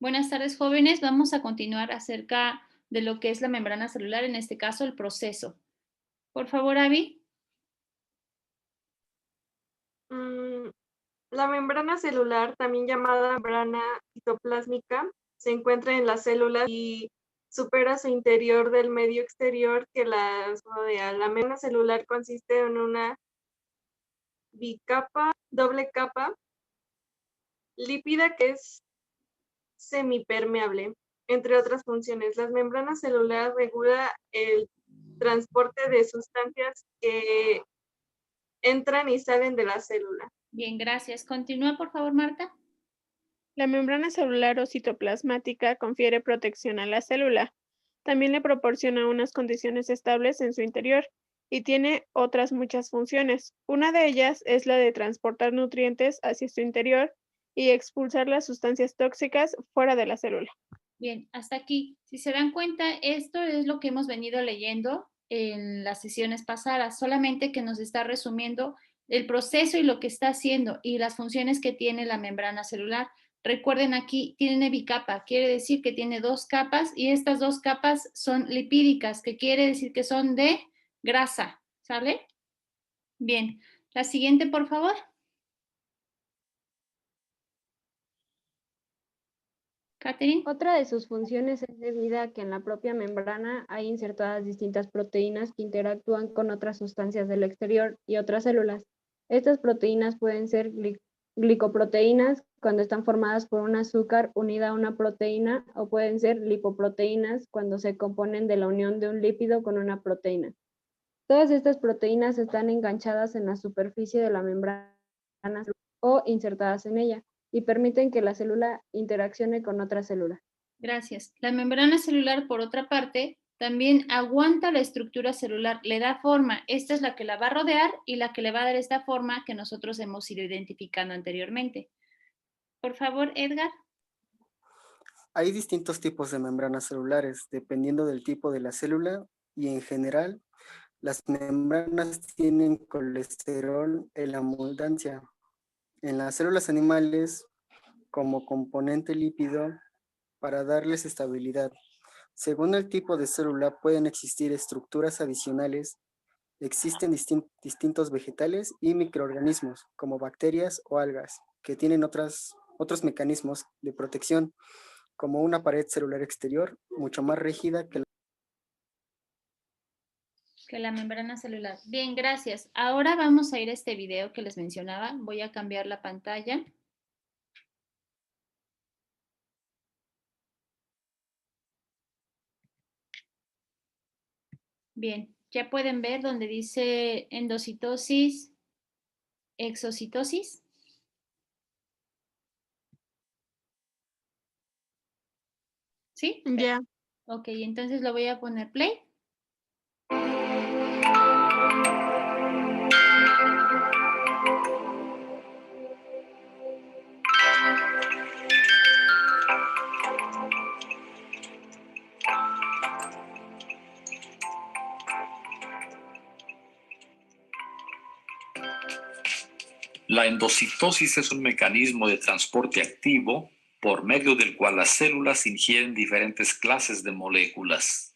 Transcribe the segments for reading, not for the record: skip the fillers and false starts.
Buenas tardes, jóvenes. Vamos a continuar acerca de lo que es la membrana celular, en este caso el proceso. Por favor, Avi. Mm, La membrana celular, también llamada membrana citoplásmica, se encuentra en las células y supera su interior del medio exterior que las rodea. La membrana celular consiste en una doble capa lípida que es semipermeable, entre otras funciones. Las membranas celulares regulan el transporte de sustancias que entran y salen de la célula. Bien, gracias. Continúa, por favor, Marta. La membrana celular o citoplasmática confiere protección a la célula. También le proporciona unas condiciones estables en su interior y tiene otras muchas funciones. Una de ellas es la de transportar nutrientes hacia su interior y expulsar las sustancias tóxicas fuera de la célula. Bien, hasta aquí. Si se dan cuenta, esto es lo que hemos venido leyendo en las sesiones pasadas, solamente que nos está resumiendo el proceso y lo que está haciendo y las funciones que tiene la membrana celular. Recuerden aquí, tiene bicapa, quiere decir que tiene dos capas y estas dos capas son lipídicas, que quiere decir que son de grasa, ¿sale? Bien, la siguiente, por favor. Catherine. Otra de sus funciones es debida a que en la propia membrana hay insertadas distintas proteínas que interactúan con otras sustancias del exterior y otras células. Estas proteínas pueden ser glicoproteínas cuando están formadas por un azúcar unida a una proteína, o pueden ser lipoproteínas cuando se componen de la unión de un lípido con una proteína. Todas estas proteínas están enganchadas en la superficie de la membrana o insertadas en ella y permiten que la célula interaccione con otra célula. Gracias. La membrana celular, por otra parte, también aguanta la estructura celular, le da forma. Esta es la que la va a rodear y la que le va a dar esta forma que nosotros hemos ido identificando anteriormente. Por favor, Edgar. Hay distintos tipos de membranas celulares, dependiendo del tipo de la célula, y en general, las membranas tienen colesterol en abundancia. En las células animales, como componente lípido, para darles estabilidad. Según el tipo de célula, pueden existir estructuras adicionales. Existen distintos vegetales y microorganismos, como bacterias o algas, que tienen otros mecanismos de protección, como una pared celular exterior mucho más rígida que la membrana celular. Bien, gracias. Ahora vamos a ir a este video que les mencionaba. Voy a cambiar la pantalla. Bien, ya pueden ver donde dice endocitosis, exocitosis. ¿Sí? Ya. Ok, entonces lo voy a poner play. La endocitosis es un mecanismo de transporte activo por medio del cual las células ingieren diferentes clases de moléculas.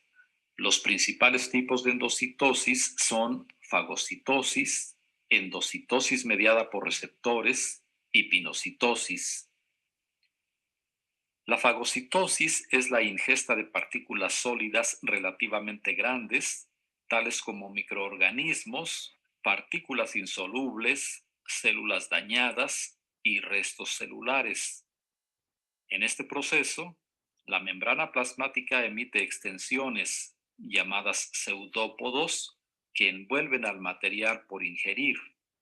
Los principales tipos de endocitosis son fagocitosis, endocitosis mediada por receptores y pinocitosis. La fagocitosis es la ingesta de partículas sólidas relativamente grandes, tales como microorganismos, partículas insolubles, células dañadas y restos celulares. En este proceso, la membrana plasmática emite extensiones llamadas pseudópodos que envuelven al material por ingerir,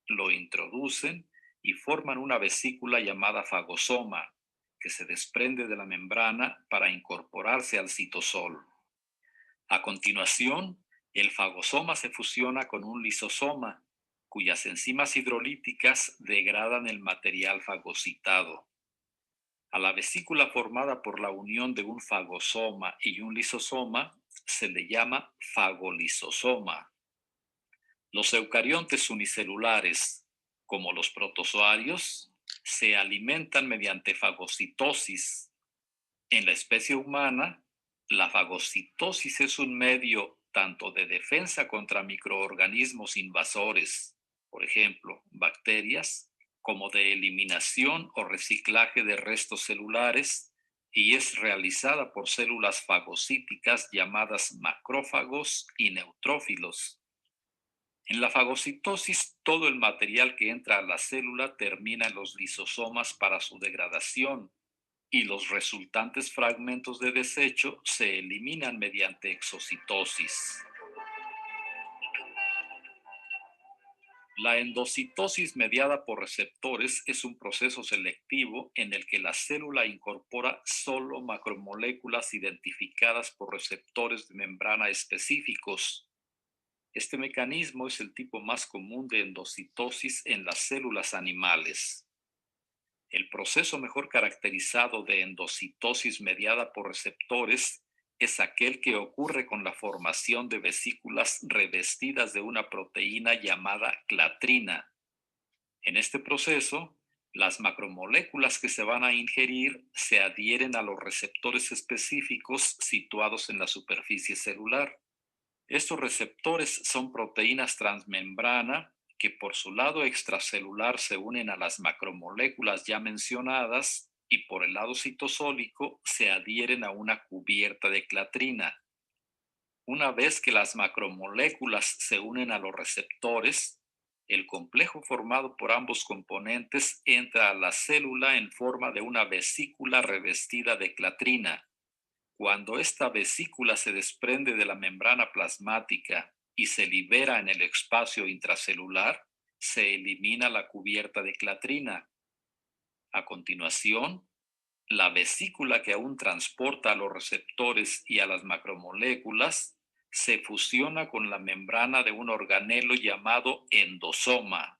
lo introducen y forman una vesícula llamada fagosoma, que se desprende de la membrana para incorporarse al citosol. A continuación, el fagosoma se fusiona con un lisosoma, cuyas enzimas hidrolíticas degradan el material fagocitado. A la vesícula formada por la unión de un fagosoma y un lisosoma se le llama fagolisosoma. Los eucariontes unicelulares, como los protozoarios, se alimentan mediante fagocitosis. En la especie humana, la fagocitosis es un medio tanto de defensa contra microorganismos invasores, por ejemplo, bacterias, como de eliminación o reciclaje de restos celulares, y es realizada por células fagocíticas llamadas macrófagos y neutrófilos. En la fagocitosis, todo el material que entra a la célula termina en los lisosomas para su degradación, y los resultantes fragmentos de desecho se eliminan mediante exocitosis. La endocitosis mediada por receptores es un proceso selectivo en el que la célula incorpora solo macromoléculas identificadas por receptores de membrana específicos. Este mecanismo es el tipo más común de endocitosis en las células animales. El proceso mejor caracterizado de endocitosis mediada por receptores es aquel que ocurre con la formación de vesículas revestidas de una proteína llamada clatrina. En este proceso, las macromoléculas que se van a ingerir se adhieren a los receptores específicos situados en la superficie celular. Estos receptores son proteínas transmembrana que por su lado extracelular se unen a las macromoléculas ya mencionadas y por el lado citosólico se adhieren a una cubierta de clatrina. Una vez que las macromoléculas se unen a los receptores, el complejo formado por ambos componentes entra a la célula en forma de una vesícula revestida de clatrina. Cuando esta vesícula se desprende de la membrana plasmática y se libera en el espacio intracelular, se elimina la cubierta de clatrina. A continuación, la vesícula que aún transporta a los receptores y a las macromoléculas se fusiona con la membrana de un organelo llamado endosoma.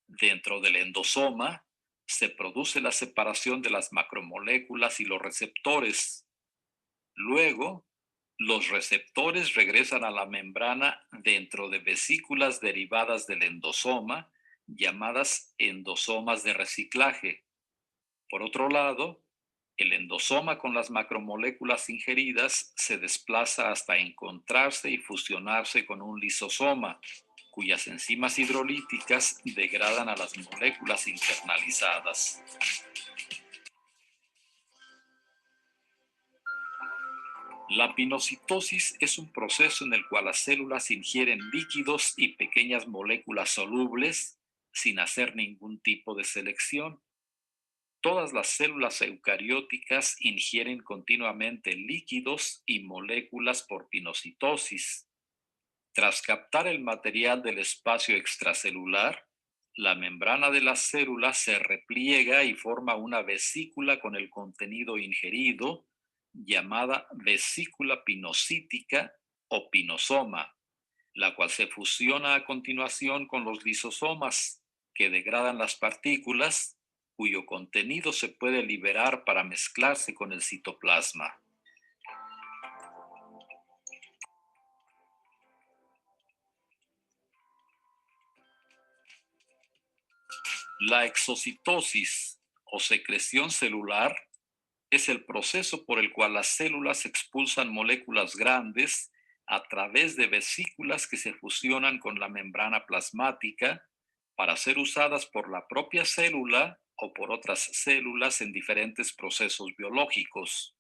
Dentro del endosoma se produce la separación de las macromoléculas y los receptores. Luego, los receptores regresan a la membrana dentro de vesículas derivadas del endosoma, llamadas endosomas de reciclaje. Por otro lado, el endosoma con las macromoléculas ingeridas se desplaza hasta encontrarse y fusionarse con un lisosoma, cuyas enzimas hidrolíticas degradan a las moléculas internalizadas. La pinocitosis es un proceso en el cual las células ingieren líquidos y pequeñas moléculas solubles sin hacer ningún tipo de selección. Todas las células eucarióticas ingieren continuamente líquidos y moléculas por pinocitosis. Tras captar el material del espacio extracelular, la membrana de la célula se repliega y forma una vesícula con el contenido ingerido, llamada vesícula pinocítica o pinosoma, la cual se fusiona a continuación con los lisosomas, que degradan las partículas, cuyo contenido se puede liberar para mezclarse con el citoplasma. La exocitosis o secreción celular es el proceso por el cual las células expulsan moléculas grandes a través de vesículas que se fusionan con la membrana plasmática para ser usadas por la propia célula o por otras células en diferentes procesos biológicos.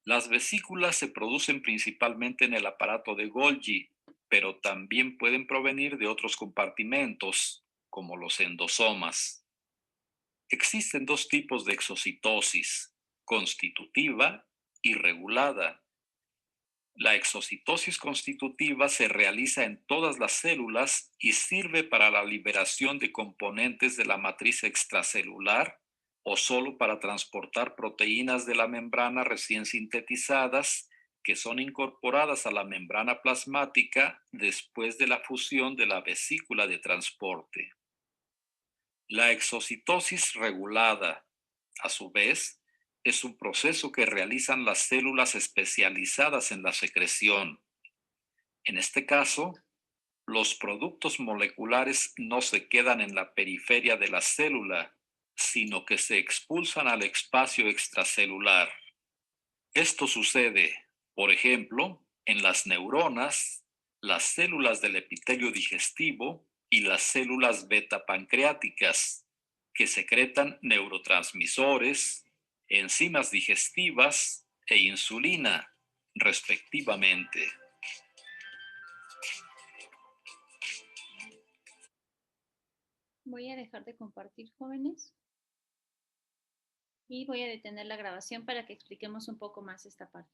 Las vesículas se producen principalmente en el aparato de Golgi, pero también pueden provenir de otros compartimentos, como los endosomas. Existen dos tipos de exocitosis: constitutiva y regulada. La exocitosis constitutiva se realiza en todas las células y sirve para la liberación de componentes de la matriz extracelular o solo para transportar proteínas de la membrana recién sintetizadas que son incorporadas a la membrana plasmática después de la fusión de la vesícula de transporte. La exocitosis regulada, a su vez, es un proceso que realizan las células especializadas en la secreción. En este caso, los productos moleculares no se quedan en la periferia de la célula, sino que se expulsan al espacio extracelular. Esto sucede, por ejemplo, en las neuronas, las células del epitelio digestivo y las células beta pancreáticas, que secretan neurotransmisores, enzimas digestivas e insulina, respectivamente. Voy a dejar de compartir, jóvenes, y voy a detener la grabación para que expliquemos un poco más esta parte.